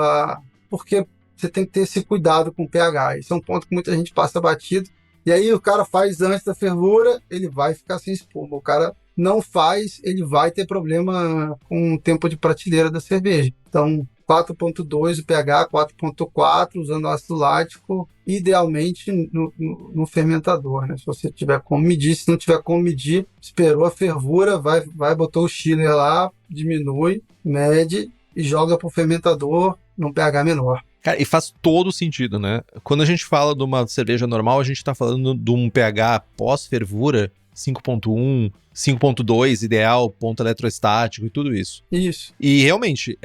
porque você tem que ter esse cuidado com o pH. Esse é um ponto que muita gente passa batido. E aí o cara faz antes da fervura, ele vai ficar sem espuma. O cara não faz, ele vai ter problema com o tempo de prateleira da cerveja. Então, 4.2 o pH, 4.4 usando ácido lático, idealmente no fermentador, né? Se você tiver como medir, se não tiver como medir, esperou a fervura, vai botou o chiller lá, diminui, mede e joga para o fermentador num pH menor. Cara, e faz todo sentido, né? Quando a gente fala de uma cerveja normal, a gente tá falando de um pH pós-fervura, 5.1, 5.2 ideal, ponto eletrostático e tudo isso. Isso. E realmente,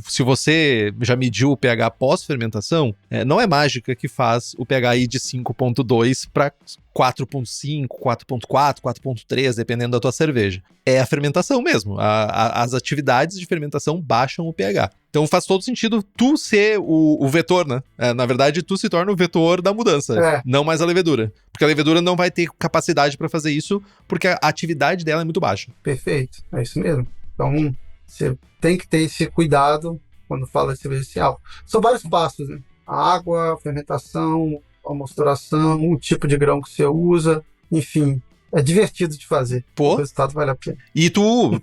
se você já mediu o pH pós-fermentação, não é mágica que faz o pH ir de 5.2 para 4.5, 4.4, 4.3, dependendo da tua cerveja. É a fermentação mesmo. As atividades de fermentação baixam o pH. Então faz todo sentido tu ser o vetor, né? Na verdade, tu se torna o vetor da mudança, não mais a levedura. Porque a levedura não vai ter capacidade para fazer isso, porque a atividade dela é muito baixa. Perfeito, é isso mesmo. Então, você tem que ter esse cuidado quando fala de cerveja sem álcool. São vários passos, né? A água, a fermentação, a mosturação, o tipo de grão que você usa, enfim. é divertido de fazer. Pô. O resultado vale a pena. E tu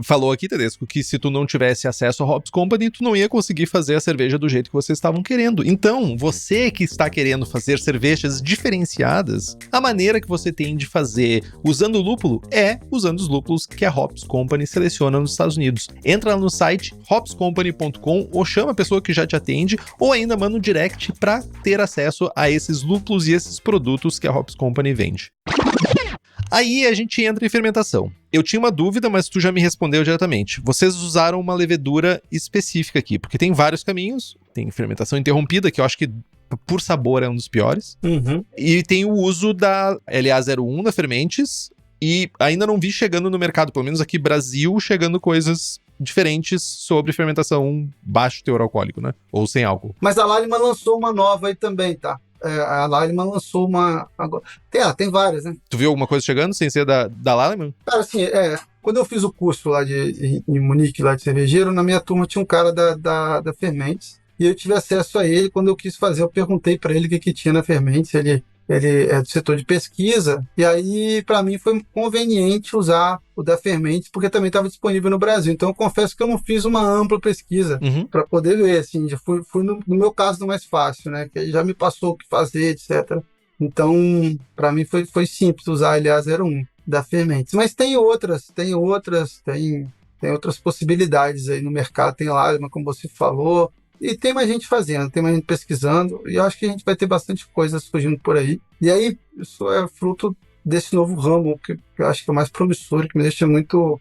falou aqui, Tedesco, que se tu não tivesse acesso ao Hops Company, tu não ia conseguir fazer a cerveja do jeito que vocês estavam querendo. Então, você que está querendo fazer cervejas diferenciadas, a maneira que você tem de fazer usando o lúpulo é usando os lúpulos que a Hops Company seleciona nos Estados Unidos. Entra lá no site hopscompany.com ou chama a pessoa que já te atende ou ainda manda um direct para ter acesso a esses lúpulos e esses produtos que a Hops Company vende. Aí a gente entra em fermentação. Eu tinha uma dúvida, mas tu já me respondeu diretamente. Vocês usaram uma levedura específica aqui, porque tem vários caminhos. Tem fermentação interrompida, que eu acho que por sabor é um dos piores. Uhum. E tem o uso da LA01 da Fermentes, e ainda não vi chegando no mercado, pelo menos aqui Brasil, chegando coisas diferentes sobre fermentação baixo teor alcoólico, né? Ou sem álcool. Mas a Lallemand lançou uma nova aí também, tá? A Lallemand lançou uma... Agora, tem várias, né? Tu viu alguma coisa chegando sem ser da Lallemand? Cara, assim, quando eu fiz o curso lá em Munique, lá de cervejeiro, na minha turma tinha um cara da Fermentes, e eu tive acesso a ele. Quando eu quis fazer, eu perguntei para ele o que tinha na Fermentes. Ele é do setor de pesquisa, e aí para mim foi conveniente usar o da Fermentes, porque também estava disponível no Brasil. Então eu confesso que eu não fiz uma ampla pesquisa para poder ver, assim, já fui no meu caso no mais fácil, né, que ele já me passou o que fazer, etc. Então para mim foi simples usar a LA01 da Fermentes. Mas tem outras possibilidades aí no mercado, tem lá, como você falou. E tem mais gente fazendo, tem mais gente pesquisando, e eu acho que a gente vai ter bastante coisa surgindo por aí. E aí, isso é fruto desse novo ramo, que eu acho que é o mais promissor, que me deixa muito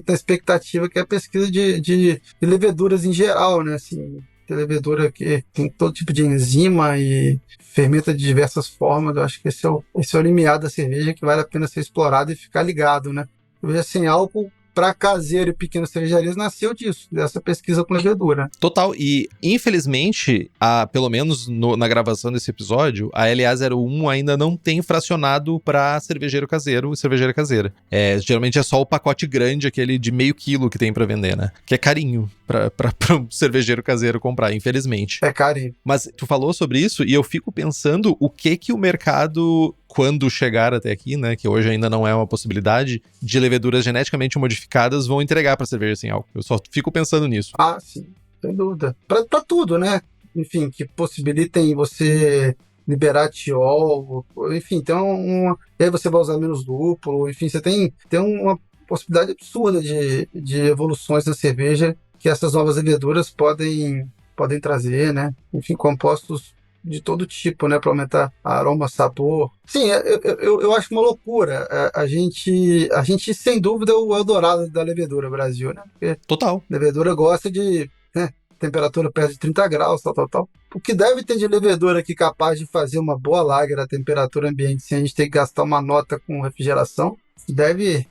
na expectativa, que é a pesquisa de leveduras em geral, né? Assim, tem levedura que tem todo tipo de enzima e fermenta de diversas formas. Eu acho que esse é o limiar da cerveja, que vale a pena ser explorado e ficar ligado, né? Cerveja sem álcool, para caseiro e pequenas cervejarias, nasceu disso, dessa pesquisa com levedura. Total, e infelizmente, pelo menos na gravação desse episódio, a LA01 ainda não tem fracionado para cervejeiro caseiro e cervejeira caseira. Geralmente é só o pacote grande, aquele de meio quilo que tem para vender, né? Que é carinho para um cervejeiro caseiro comprar, infelizmente. É carinho. Mas tu falou sobre isso e eu fico pensando o que o mercado, quando chegar até aqui, né, que hoje ainda não é uma possibilidade, de leveduras geneticamente modificadas vão entregar para cerveja sem álcool. Eu só fico pensando nisso. Ah, sim, sem dúvida. Para tudo, né? Enfim, que possibilitem você liberar tiol, enfim, e aí você vai usar menos lúpulo, enfim, você tem uma possibilidade absurda de evoluções na cerveja que essas novas leveduras podem trazer, né? Enfim, compostos de todo tipo, né, para aumentar aroma, sabor. Sim, eu acho uma loucura. A gente sem dúvida é o Eldorado da levedura Brasil, né? Porque total. A levedura gosta de, né, temperatura perto de 30 graus, tal. O que deve ter de levedura aqui capaz de fazer uma boa lager a temperatura ambiente sem a gente ter que gastar uma nota com refrigeração? Deve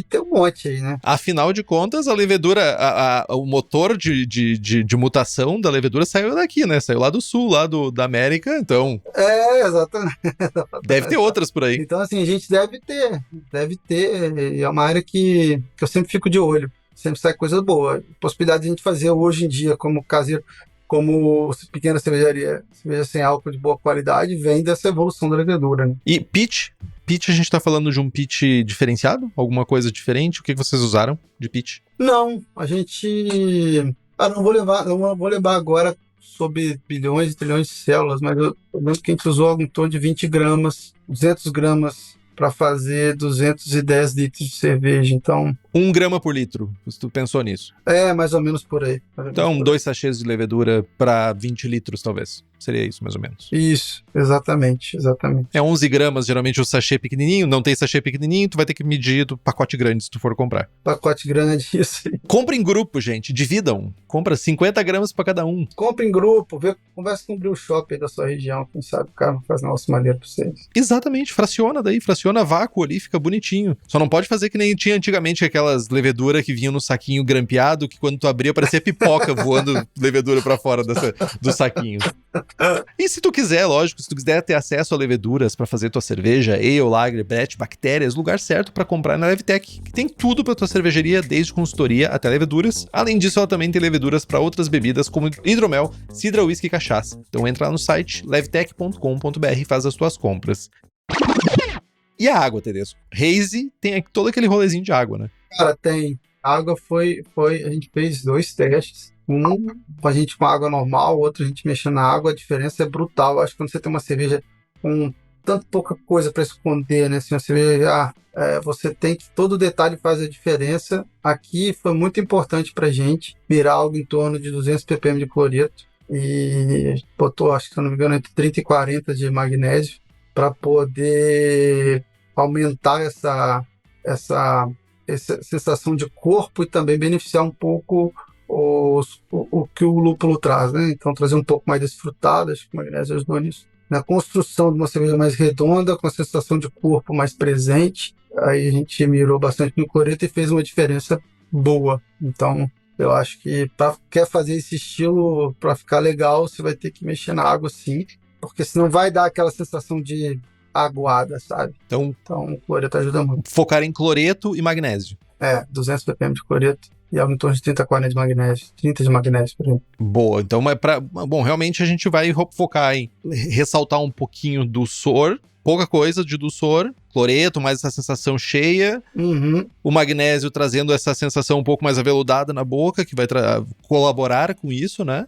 ter um monte aí, né? Afinal de contas, a levedura, o motor de mutação da levedura saiu daqui, né? Saiu lá do sul, lá da América, então... Exatamente. Deve ter outras por aí. Então, assim, a gente deve ter, e é uma área que eu sempre fico de olho, sempre sai coisa boa. Possibilidade de a gente fazer hoje em dia como caseiro, como pequena cerveja sem álcool de boa qualidade, vem dessa evolução da levedura, né? E pitch, a gente tá falando de um pitch diferenciado? Alguma coisa diferente? O que vocês usaram de pitch? Não, a gente... não vou lembrar agora sobre bilhões e trilhões de células, mas eu lembro que a gente usou em torno de 20 gramas, 200 gramas para fazer 210 litros de cerveja, então... 1 grama por litro, se tu pensou nisso. Mais ou menos por aí. Então, 2 sachês de levedura para 20 litros, talvez. Seria isso, mais ou menos. Isso, exatamente. É 11 gramas, geralmente o sachê pequenininho. Não tem sachê pequenininho, tu vai ter que medir do pacote grande se tu for comprar. Pacote grande, isso aí. Compra em grupo, gente. Dividam. Compra 50 gramas para cada um. Compra em grupo. Conversa com o brew shop aí da sua região. Quem sabe o cara faz negócio maneiro pra vocês. Exatamente. Fraciona vácuo ali, fica bonitinho. Só não pode fazer que nem tinha antigamente aquelas leveduras que vinham no saquinho grampeado, que quando tu abria parecia pipoca voando levedura para fora do saquinho. E se tu quiser, lógico, se tu quiser ter acesso a leveduras para fazer tua cerveja, ale, lager, brett, bactérias, lugar certo para comprar na Levtech, que tem tudo para tua cervejaria, desde consultoria até leveduras. Além disso, ela também tem leveduras para outras bebidas como hidromel, cidra, whisky e cachaça. Então entra lá no site levtech.com.br e faz as tuas compras. E a água, Tedesco? Hazy tem todo aquele rolezinho de água, né? Cara, tem. A água a gente fez 2 testes. Um com a gente com água normal, outro a gente mexendo na água. A diferença é brutal. Acho que quando você tem uma cerveja com tanto pouca coisa para esconder, né? Assim, uma cerveja, você tem que... Todo detalhe faz a diferença. Aqui foi muito importante pra gente mirar algo em torno de 200 ppm de cloreto. E botou, acho que se eu não me engano, entre 30 e 40 de magnésio para poder aumentar essa sensação de corpo e também beneficiar um pouco o que o lúpulo traz, né? Então trazer um pouco mais desfrutado, acho que o magnésio ajudou nisso. Na construção de uma cerveja mais redonda, com a sensação de corpo mais presente, aí a gente mirou bastante no cloreto e fez uma diferença boa. Então eu acho que quer fazer esse estilo para ficar legal, você vai ter que mexer na água sim, porque senão vai dar aquela sensação de aguada, sabe? Então o cloreto ajuda muito. Focar em cloreto e magnésio. 200 ppm de cloreto e algo em torno de 30, 40 de magnésio. 30 de magnésio, por exemplo. Boa, então bom, realmente a gente vai focar em ressaltar um pouquinho do SOR, pouca coisa de doçor, cloreto, mais essa sensação cheia, o magnésio trazendo essa sensação um pouco mais aveludada na boca, que vai colaborar com isso, né?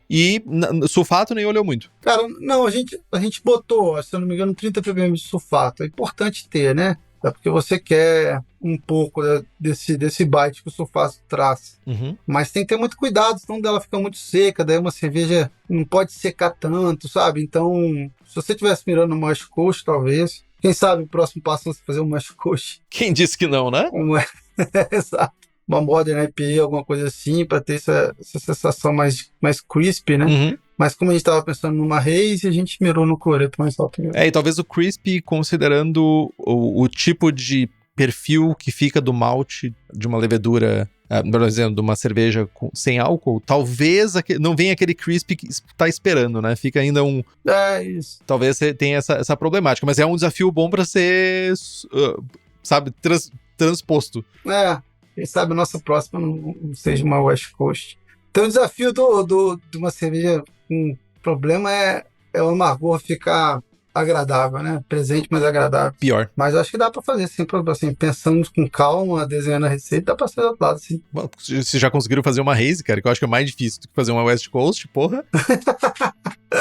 E sulfato nem olhou muito. Cara, não, a gente botou, se eu não me engano, 30 ppm de sulfato. É importante ter, né? É porque você quer um pouco desse bite que o sulfato traz. Mas tem que ter muito cuidado, senão dela fica muito seca, daí uma cerveja não pode secar tanto, sabe? Então, se você estivesse mirando no West Coast, talvez, quem sabe o próximo passo é você fazer um West Coast. Quem disse que não, né? Exato. Uma Modern IPA, alguma coisa assim, para ter essa sensação mais crispy, né? Mas como a gente estava pensando numa haze, a gente mirou no cloreto mais alto. E talvez o crispy, considerando o tipo de perfil que fica do malte de uma levedura, por exemplo, de uma cerveja sem álcool, talvez não venha aquele crispy que está esperando, né? Fica ainda isso. Talvez tenha essa problemática, mas é um desafio bom para ser, sabe, transposto. Quem sabe a nossa próxima não seja uma West Coast. Então o desafio de uma cerveja com problema é o amargor ficar agradável, né? Presente, mas agradável. Pior. Mas acho que dá pra fazer, assim, pensando com calma, desenhando a receita, dá pra ser do outro lado, assim. Vocês já conseguiram fazer uma haze, cara, que eu acho que é mais difícil do que fazer uma West Coast, porra.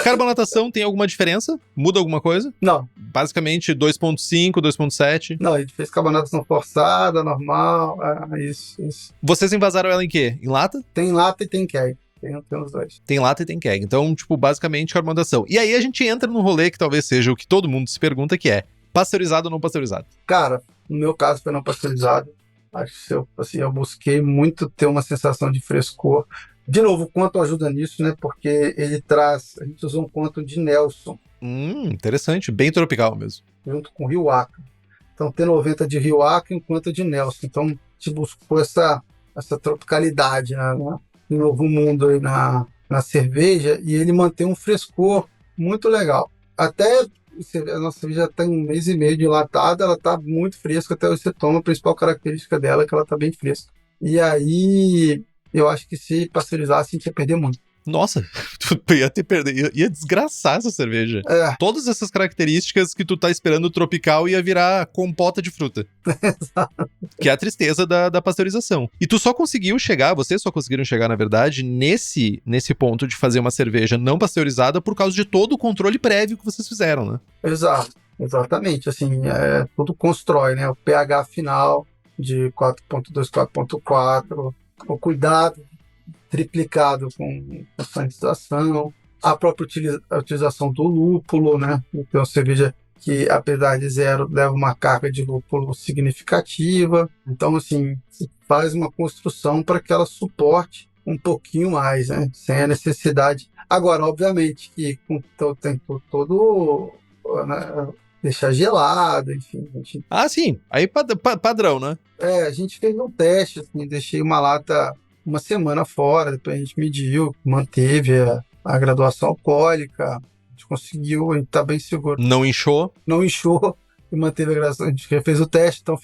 Carbonatação tem alguma diferença? Muda alguma coisa? Não. Basicamente 2.5, 2.7? Não, a gente fez carbonatação forçada, normal, isso. Vocês envasaram ela em quê? Em lata? Tem lata e tem keg. Tem os dois. Tem lata e tem keg. Então, basicamente carbonatação. E aí a gente entra num rolê que talvez seja o que todo mundo se pergunta, que é pasteurizado ou não pasteurizado? Cara, no meu caso foi não pasteurizado. Acho que eu busquei muito ter uma sensação de frescor. De novo, o Quantum ajuda nisso, né? Porque ele traz... A gente usou um Quantum de Nelson. Interessante. Bem tropical mesmo. Junto com o Rio Acre. Então, tem 90 de Rio Acre e um Quantum de Nelson. Então, a gente buscou essa tropicalidade, né? No novo mundo aí na cerveja, e ele mantém um frescor muito legal. Até a nossa cerveja tem 1 mês e meio de enlatada, ela tá muito fresca, até você toma, a principal característica dela é que ela tá bem fresca. E aí, eu acho que se pasteurizasse, a gente ia perder muito. Nossa, tu ia desgraçar essa cerveja. Todas essas características que tu tá esperando tropical ia virar compota de fruta. Exato. Que é a tristeza da pasteurização. E vocês só conseguiram chegar, na verdade, nesse ponto de fazer uma cerveja não pasteurizada por causa de todo o controle prévio que vocês fizeram, né? Exato, exatamente. Assim, tudo constrói, né? O pH final de 4.2, 4.4, o cuidado triplicado com a sanitização, a própria utilização do lúpulo, né? Então, uma cerveja que, apesar de 0, leva uma carga de lúpulo significativa. Então, assim, se faz uma construção para que ela suporte um pouquinho mais, né? Sem a necessidade. Agora, obviamente, que tem todo... Né? Deixar gelado, enfim. Sim. Aí padrão, né? A gente fez um teste, assim, deixei uma lata 1 semana fora, depois a gente mediu, manteve a graduação alcoólica, a gente conseguiu, a gente tá bem seguro. Não inchou? Não inchou e manteve a graduação, a gente fez o teste, então a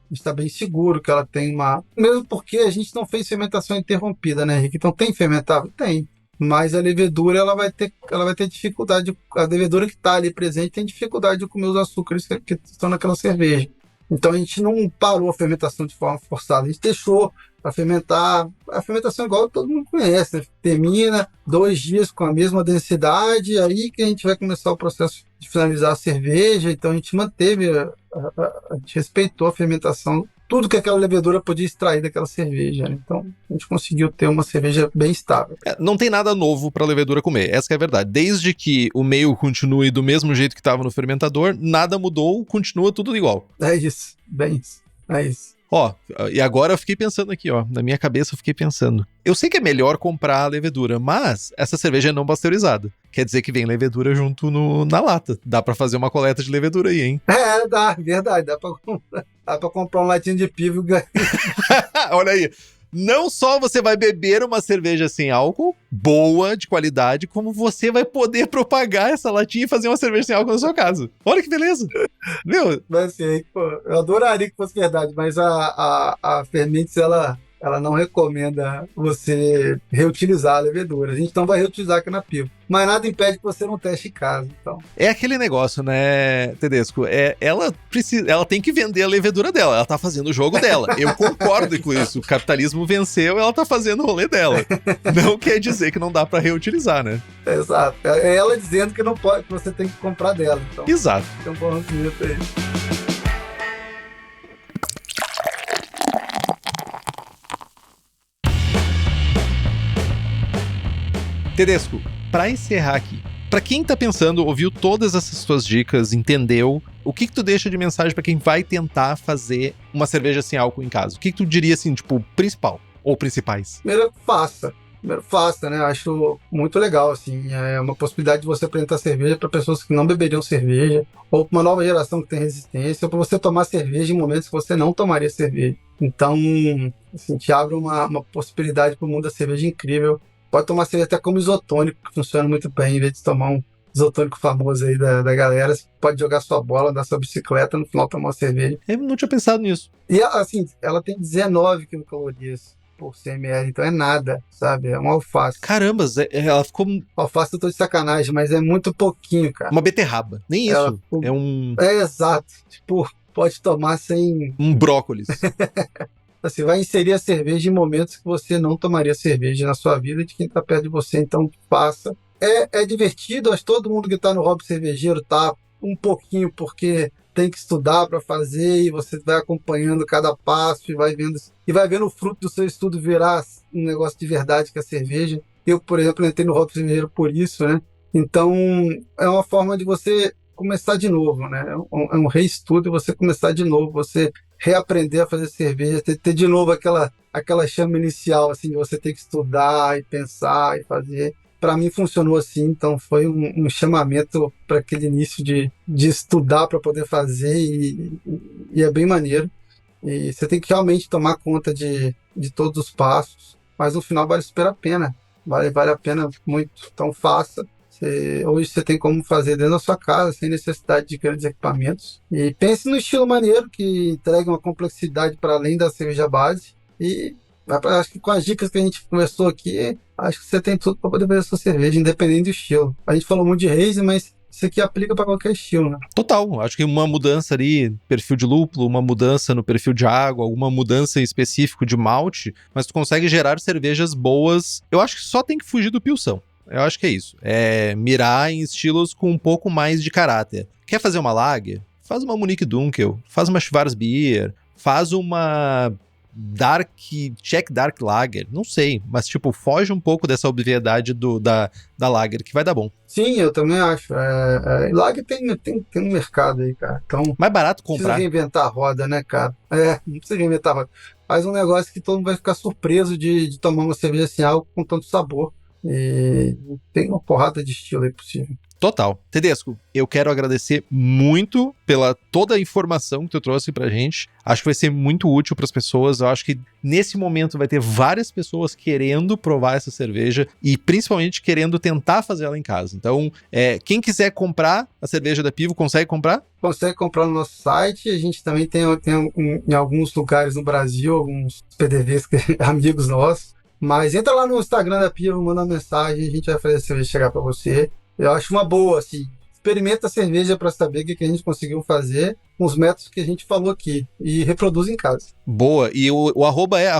gente tá bem seguro que ela tem mesmo porque a gente não fez fermentação interrompida, né, Henrique? Então tem fermentável? Tem. mas a levedura ela vai ter dificuldade, a levedura que está ali presente tem dificuldade de comer os açúcares que estão naquela cerveja. Então a gente não parou a fermentação de forma forçada, a gente deixou para fermentar. A fermentação igual todo mundo conhece, né? Termina 2 dias com a mesma densidade, aí que a gente vai começar o processo de finalizar a cerveja. Então a gente manteve, a gente respeitou a fermentação, tudo que aquela levedura podia extrair daquela cerveja, né? Então a gente conseguiu ter uma cerveja bem estável. Não tem nada novo para a levedura comer, essa que é a verdade. Desde que o meio continue do mesmo jeito que estava no fermentador, nada mudou, continua tudo igual. É isso, bem isso, é isso. Ó, e agora eu fiquei pensando aqui, ó, na minha cabeça eu fiquei pensando. Eu sei que é melhor comprar a levedura, mas essa cerveja é não pasteurizada. Quer dizer que vem levedura junto na lata. Dá pra fazer uma coleta de levedura aí, hein? Dá, verdade, dá pra comprar um latinho de pivo e ganhar. Olha aí. Não só você vai beber uma cerveja sem álcool, boa, de qualidade, como você vai poder propagar essa latinha e fazer uma cerveja sem álcool na sua casa. Olha que beleza. Meu. Mas assim, pô, eu adoraria que fosse verdade, mas a Fermentis, ela não recomenda você reutilizar a levedura. A gente não vai reutilizar aqui na Pivo. Mas nada impede que você não teste em casa, então. É aquele negócio, né, Tedesco? Ela tem que vender a levedura dela. Ela tá fazendo o jogo dela. Eu concordo com isso. O capitalismo venceu, ela tá fazendo o rolê dela. Não quer dizer que não dá pra reutilizar, né? Exato. É ela dizendo que não pode, que você tem que comprar dela. Então, exato. Tem um bom argumento aí. Tedesco, pra encerrar aqui, pra quem tá pensando, ouviu todas essas suas dicas, entendeu, o que tu deixa de mensagem pra quem vai tentar fazer uma cerveja sem álcool em casa? O que tu diria, assim, tipo, principal ou principais? Primeiro, faça, né? Acho muito legal, assim. É uma possibilidade de você apresentar cerveja para pessoas que não beberiam cerveja, ou para uma nova geração que tem resistência, ou para você tomar cerveja em momentos que você não tomaria cerveja. Então, assim, te abre uma possibilidade para o mundo da cerveja incrível. Pode tomar cerveja até como isotônico, que funciona muito bem, em vez de tomar um isotônico famoso aí da galera. Você pode jogar sua bola, andar sua bicicleta, no final tomar uma cerveja. Eu não tinha pensado nisso. E, assim, ela tem 19 quilocalorias por 100 ml, então é nada, sabe? É uma alface. Carambas, ela ficou... Alface eu tô de sacanagem, mas é muito pouquinho, cara. Uma beterraba, nem isso. É um... É, exato. Tipo, pode tomar sem... Um brócolis. Você vai inserir a cerveja em momentos que você não tomaria cerveja na sua vida de quem está perto de você, então faça. É divertido, acho que todo mundo que está no hobby cervejeiro tá um pouquinho, porque tem que estudar para fazer, e você vai acompanhando cada passo e vai vendo o fruto do seu estudo virar um negócio de verdade que é a cerveja. Eu, por exemplo, entrei no hobby cervejeiro por isso, né? Então, é uma forma de você começar de novo, né? É um reestudo e você começar de novo, você reaprender a fazer cerveja, ter de novo aquela chama inicial, assim, de você ter que estudar e pensar e fazer. Para mim funcionou assim, então foi um chamamento para aquele início de estudar para poder fazer, e é bem maneiro. E você tem que realmente tomar conta de todos os passos, mas no final vale super a pena, vale a pena muito, então faça. Hoje você tem como fazer dentro da sua casa, sem necessidade de grandes equipamentos. E pense no estilo maneiro, que entrega uma complexidade para além da cerveja base. E acho que com as dicas que a gente conversou aqui, acho que você tem tudo para poder fazer a sua cerveja, independente do estilo. A gente falou muito de haze, mas isso aqui aplica para qualquer estilo, né? Total, acho que uma mudança ali, perfil de lúpulo, uma mudança no perfil de água, alguma mudança em específico de malte, mas tu consegue gerar cervejas boas. Eu acho que só tem que fugir do pilsão. Eu acho que é isso. É mirar em estilos com um pouco mais de caráter. Quer fazer uma lager? Faz uma Munich Dunkel, faz uma Schwarzbier, faz uma Czech Dark Lager, não sei, mas tipo, foge um pouco dessa obviedade da Lager, que vai dar bom. Sim, eu também acho. Lager tem um mercado aí, cara. Então, mais barato comprar. Não precisa reinventar a roda, né, cara? Não precisa reinventar a roda. Faz um negócio que todo mundo vai ficar surpreso de tomar uma cerveja sem álcool com tanto sabor. E tem uma porrada de estilo aí possível. Total. Tedesco, eu quero agradecer muito pela toda a informação que tu trouxe pra gente. Acho que vai ser muito útil pras pessoas. Eu acho que nesse momento vai ter várias pessoas querendo provar essa cerveja e principalmente querendo tentar fazer ela em casa. Então, quem quiser comprar a cerveja da Pivo, consegue comprar? Consegue comprar no nosso site. A gente também tem em alguns lugares no Brasil, alguns PDVs amigos nossos. Mas entra lá no Instagram da Pivo, manda uma mensagem, a gente vai fazer a cerveja chegar para você. Eu acho uma boa, assim. Experimenta a cerveja para saber o que a gente conseguiu fazer com os métodos que a gente falou aqui e reproduz em casa. Boa. E o arroba é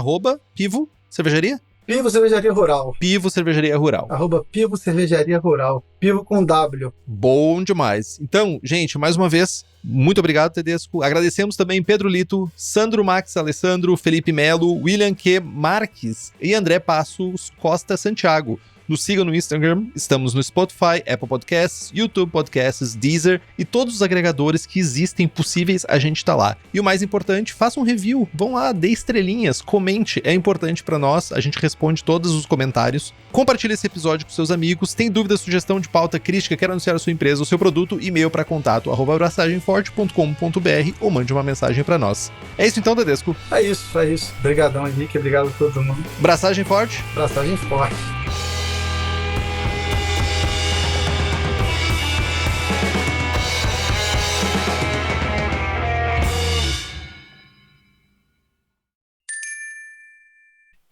@Pivo Cervejaria? Pivo Cervejaria Rural. Pivo Cervejaria Rural. @Pivo Cervejaria Rural. Pivo com W. Bom demais. Então, gente, mais uma vez, muito obrigado, Tedesco. Agradecemos também Pedro Lito, Sandro Max Alessandro, Felipe Melo, William Q. Marques e André Passos Costa Santiago. Nos sigam no Instagram, estamos no Spotify, Apple Podcasts, YouTube Podcasts, Deezer e todos os agregadores que existem possíveis, a gente tá lá. E o mais importante, faça um review, vão lá, dê estrelinhas, comente, é importante pra nós, a gente responde todos os comentários. Compartilhe esse episódio com seus amigos, tem dúvida, sugestão de pauta, crítica, quer anunciar a sua empresa ou seu produto, e-mail para contato@abraçagemforte.com.br ou mande uma mensagem pra nós. É isso então, Tedesco? É isso. Obrigadão, Henrique, obrigado a todo mundo. Braçagem forte? Braçagem forte.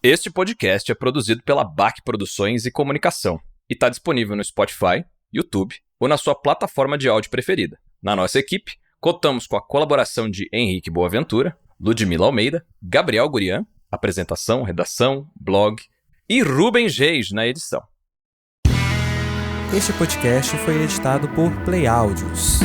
Este podcast é produzido pela BAC Produções e Comunicação e está disponível no Spotify, YouTube ou na sua plataforma de áudio preferida. Na nossa equipe, contamos com a colaboração de Henrique Boaventura, Ludmila Almeida, Gabriel Gurian, apresentação, redação, blog, e Rubem Geis na edição. Este podcast foi editado por Play Áudios.